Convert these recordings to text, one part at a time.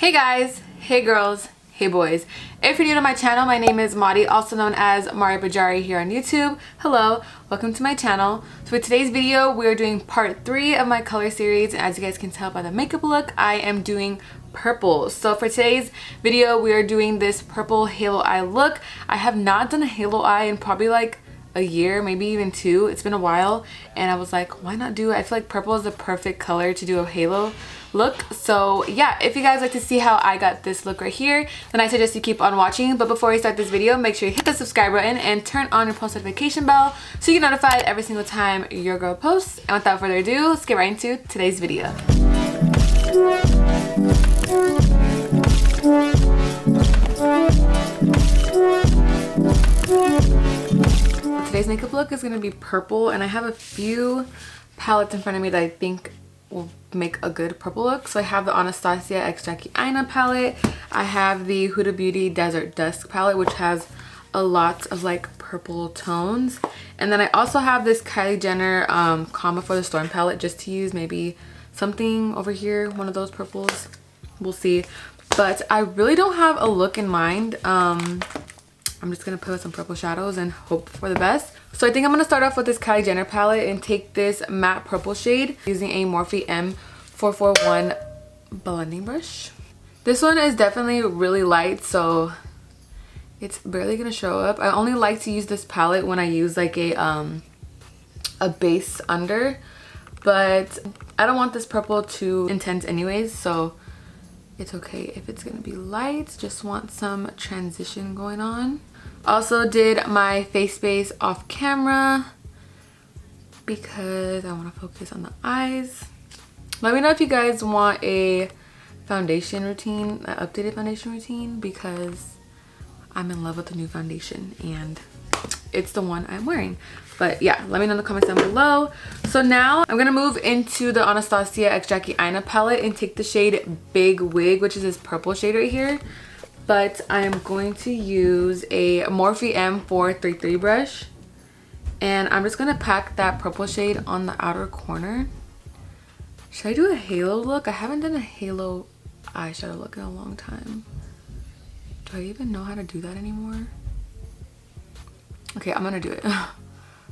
Hey guys, hey girls, hey boys. If you're new to my channel, my name is Mari, also known as MariiiBajariii here on YouTube. Hello, welcome to my channel. So for today's video, we're doing part 3 of my color series. And as you guys can tell by the makeup look, I am doing purple. So for today's video, we are doing this purple halo eye look. I have not done a halo eye in probably like a year, maybe even 2. It's been a while and I was like, why not do it? I feel like purple is the perfect color to do a halo look. So yeah, if you guys like to see how I got this look right here, then I suggest you keep on watching. But before we start this video, make sure you hit the subscribe button and turn on your post notification bell so you get notified every single time your girl posts. And without further ado, let's get right into today's video. Today's makeup look is going to be purple, and I have a few palettes in front of me that I think will make a good purple look. So I have the Anastasia x Jackie Aina palette. I have the Huda Beauty Desert Dusk palette, which has a lot of like purple tones. And then I also have this Kylie Jenner Calm Before the Storm palette, just to use maybe something over here, one of those purples. We'll see. But I really don't have a look in mind. I'm just gonna put some purple shadows and hope for the best. So I think I'm gonna start off with this Kylie Jenner palette and take this matte purple shade using a Morphe M441 blending brush. This one is definitely really light, so it's barely gonna show up. I only like to use this palette when I use like a base under, but I don't want this purple too intense anyways, so it's okay if it's gonna be light. Just want some transition going on. Also did my face base off camera because I want to focus on the eyes. Let me know if you guys want a foundation routine, an updated foundation routine, because I'm in love with the new foundation and it's the one I'm wearing. But yeah, let me know in the comments down below. So now I'm gonna move into the Anastasia x Jackie Aina palette and take the shade Big Wig, which is this purple shade right here. But I am going to use a Morphe M433 brush, and I'm just gonna pack that purple shade on the outer corner. Should I do a halo look? I haven't done a halo eyeshadow look in a long time. Do I even know how to do that anymore? Okay, I'm gonna do it.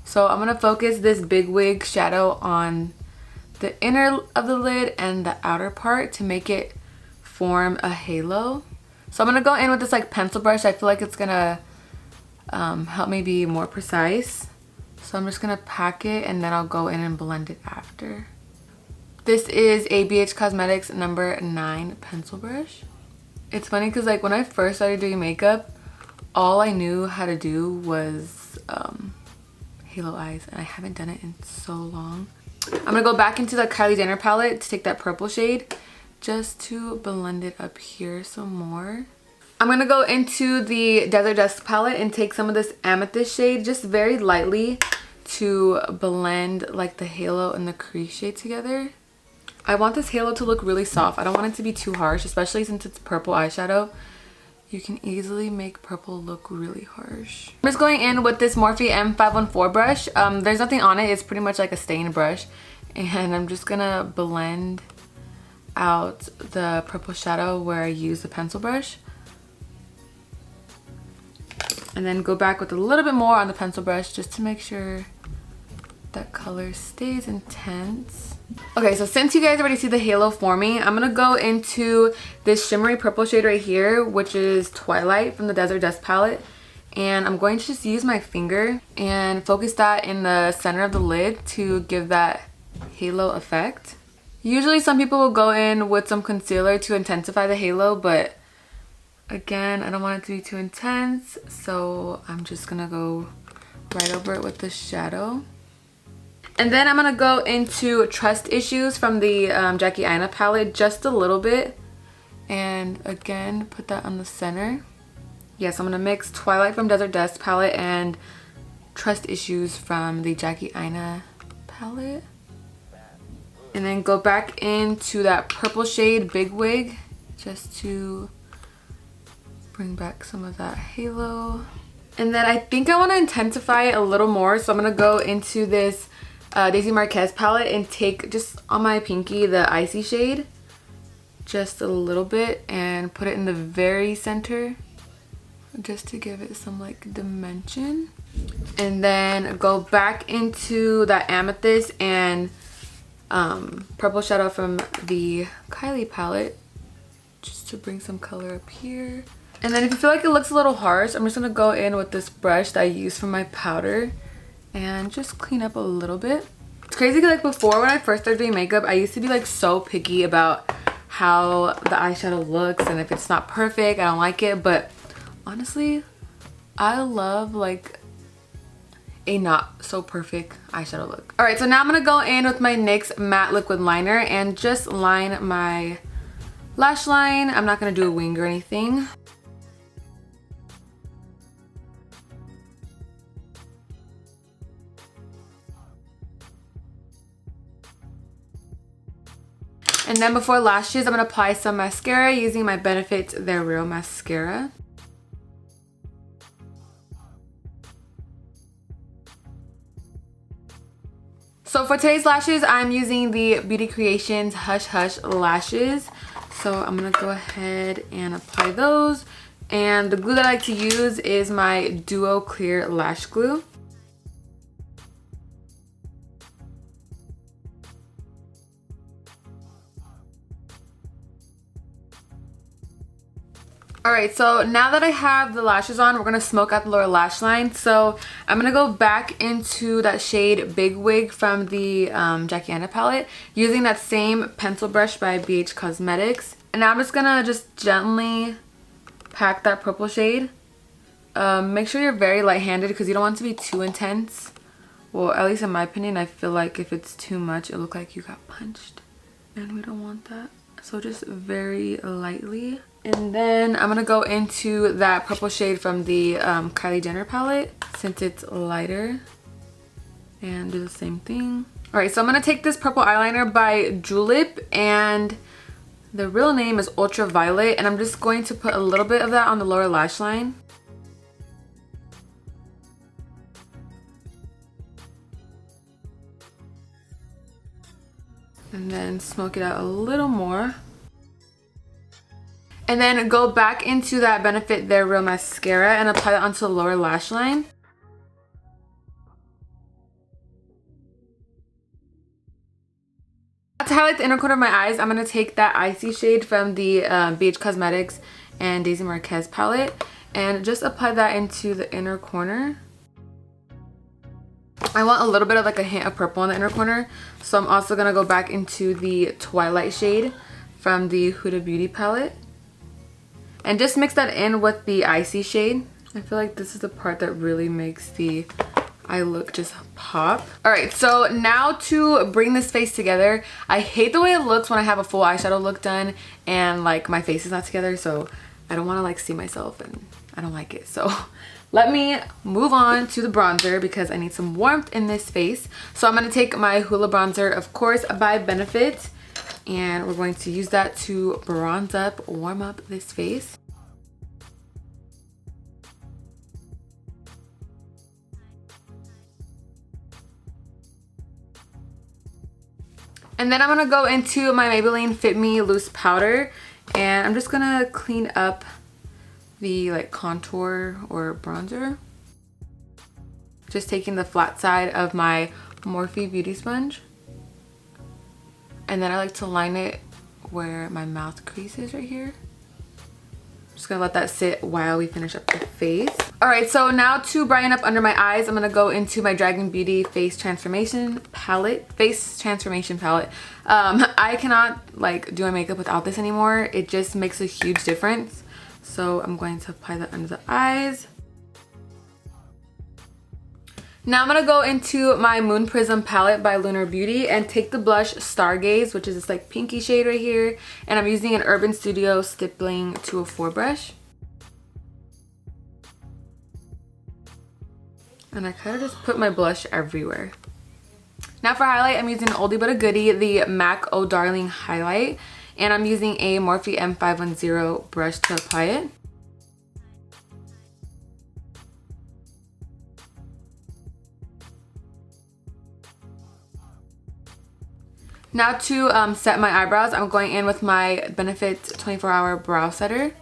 So I'm gonna focus this Big Wig shadow on the inner of the lid and the outer part to make it form a halo. So I'm gonna go in with this like pencil brush. I feel like it's gonna help me be more precise. So I'm just gonna pack it and then I'll go in and blend it after. This is a BH Cosmetics number 9 pencil brush. It's funny because like when I first started doing makeup, all I knew how to do was halo eyes, and I haven't done it in so long. I'm gonna go back into the Kylie Jenner palette to take that purple shade just to blend it up here some more. I'm gonna go into the Desert Dusk palette and take some of this amethyst shade just very lightly to blend like the halo and the crease shade together. I want this halo to look really soft. I don't want it to be too harsh, especially since it's purple eyeshadow. You can easily make purple look really harsh. I'm just going in with this Morphe M514 brush. There's nothing on it. It's pretty much like a stain brush. And I'm just gonna blend out the purple shadow where I use the pencil brush. And then go back with a little bit more on the pencil brush just to make sure that color stays intense. Okay, so since you guys already see the halo forming, I'm gonna go into this shimmery purple shade right here, which is Twilight from the Desert Dusk palette. And I'm going to just use my finger and focus that in the center of the lid to give that halo effect. Usually some people will go in with some concealer to intensify the halo, but again, I don't want it to be too intense, so I'm just gonna go right over it with the shadow. And then I'm gonna go into Trust Issues from the Jackie Aina palette just a little bit, and again put that on the center. Yes, I'm gonna mix Twilight from Desert Dusk palette and Trust Issues from the Jackie Aina palette. And then go back into that purple shade Big Wig just to bring back some of that halo. And then I think I want to intensify it a little more, so I'm going to go into this Daisy Marquez palette and take just on my pinky the icy shade just a little bit and put it in the very center just to give it some like dimension. And then go back into that amethyst and purple shadow from the Kylie palette just to bring some color up here. And then if you feel like it looks a little harsh, I'm just gonna go in with this brush that I use for my powder and just clean up a little bit. It's crazy because like before, when I first started doing makeup, I used to be like so picky about how the eyeshadow looks, and if it's not perfect, I don't like it. But honestly, I love like a not so perfect eyeshadow look. All right, so now I'm gonna go in with my NYX matte liquid liner and just line my lash line. I'm not gonna do a wing or anything. And then before lashes, I'm gonna apply some mascara using my Benefit They're Real mascara. So for today's lashes, I'm using the Beauty Creations Hush Hush lashes. So I'm gonna go ahead and apply those. And the glue that I like to use is my Duo Clear Lash Glue. Alright, so now that I have the lashes on, we're going to smoke out the lower lash line. So I'm going to go back into that shade Big Wig from the Jackie Aina palette using that same pencil brush by BH Cosmetics. And now I'm just going to gently pack that purple shade. Make sure you're very light-handed because you don't want it to be too intense. Well, at least in my opinion, I feel like if it's too much, it'll look like you got punched. And we don't want that. So just very lightly. And then I'm gonna go into that purple shade from the Kylie Jenner palette since it's lighter, and do the same thing. All right, so I'm gonna take this purple eyeliner by Julep, and the real name is Ultraviolet, and I'm just going to put a little bit of that on the lower lash line. And then smoke it out a little more. And then go back into that Benefit They're Real mascara and apply that onto the lower lash line. To highlight the inner corner of my eyes, I'm going to take that icy shade from the BH Cosmetics and Daisy Marquez palette and just apply that into the inner corner. I want a little bit of like a hint of purple in the inner corner, so I'm also going to go back into the Twilight shade from the Huda Beauty palette. And just mix that in with the icy shade. I feel like this is the part that really makes the eye look just pop. Alright, so now to bring this face together. I hate the way it looks when I have a full eyeshadow look done and like my face is not together, so I don't want to like see myself and I don't like it. So let me move on to the bronzer because I need some warmth in this face. So I'm going to take my Hoola bronzer, of course, by Benefit. And we're going to use that to bronze up, warm up this face. And then I'm going to go into my Maybelline Fit Me Loose Powder. And I'm just going to clean up the like contour or bronzer. Just taking the flat side of my Morphe Beauty Sponge. And then I like to line it where my mouth crease is right here. Just gonna let that sit while we finish up the face. Alright, so now to brighten up under my eyes, I'm gonna go into my Dragun Beauty Face Transformation Palette. I cannot like do my makeup without this anymore. It just makes a huge difference. So I'm going to apply that under the eyes. Now I'm going to go into my Moon Prism palette by Lunar Beauty and take the blush Stargaze, which is this like pinky shade right here. And I'm using an Urban Studio Stippling 204 brush. And I kind of just put my blush everywhere. Now for highlight, I'm using an oldie but a goodie, the MAC Oh Darling highlight. And I'm using a Morphe M510 brush to apply it. Now to set my eyebrows, I'm going in with my Benefit 24-Hour Brow Setter.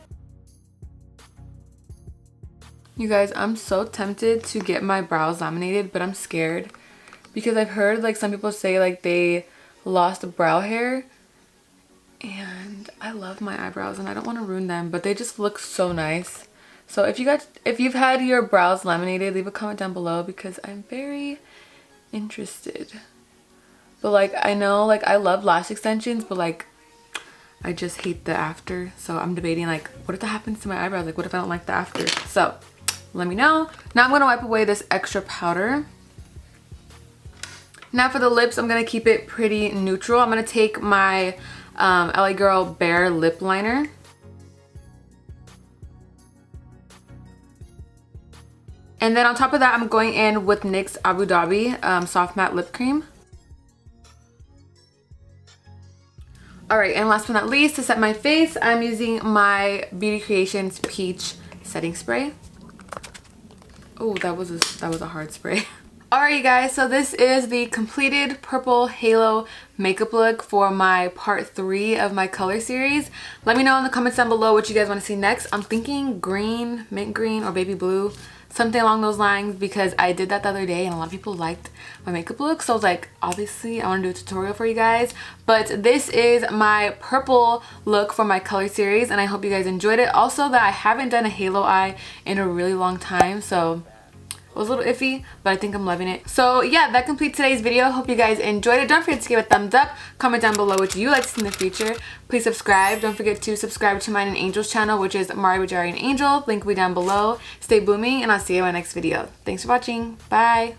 You guys, I'm so tempted to get my brows laminated, but I'm scared because I've heard like some people say like they lost brow hair, and I love my eyebrows and I don't want to ruin them, but they just look so nice. So if you've had your brows laminated, leave a comment down below because I'm very interested. But like I know like I love lash extensions, but like I just hate the after. So I'm debating like what if that happens to my eyebrows? Like what if I don't like the after? So let me know. Now I'm going to wipe away this extra powder. Now for the lips, I'm going to keep it pretty neutral. I'm going to take my LA Girl Bare Lip Liner. And then on top of that, I'm going in with NYX Abu Dhabi Soft Matte Lip Cream. Alright, and last but not least, to set my face, I'm using my Beauty Creations Peach Setting Spray. Oh, that was a hard spray. Alright you guys, so this is the completed purple halo makeup look for my part 3 of my color series. Let me know in the comments down below what you guys want to see next. I'm thinking green, mint green, or baby blue. Something along those lines, because I did that the other day and a lot of people liked my makeup look, so I was like, obviously I want to do a tutorial for you guys. But this is my purple look for my color series, and I hope you guys enjoyed it. Also, that I haven't done a halo eye in a really long time, so it was a little iffy, but I think I'm loving it. So yeah, that completes today's video. Hope you guys enjoyed it. Don't forget to give a thumbs up. Comment down below what you like to see in the future. Please subscribe. Don't forget to subscribe to mine and Angel's channel, which is MariiiBajariii and Angel. Link will be down below. Stay booming, and I'll see you in my next video. Thanks for watching. Bye.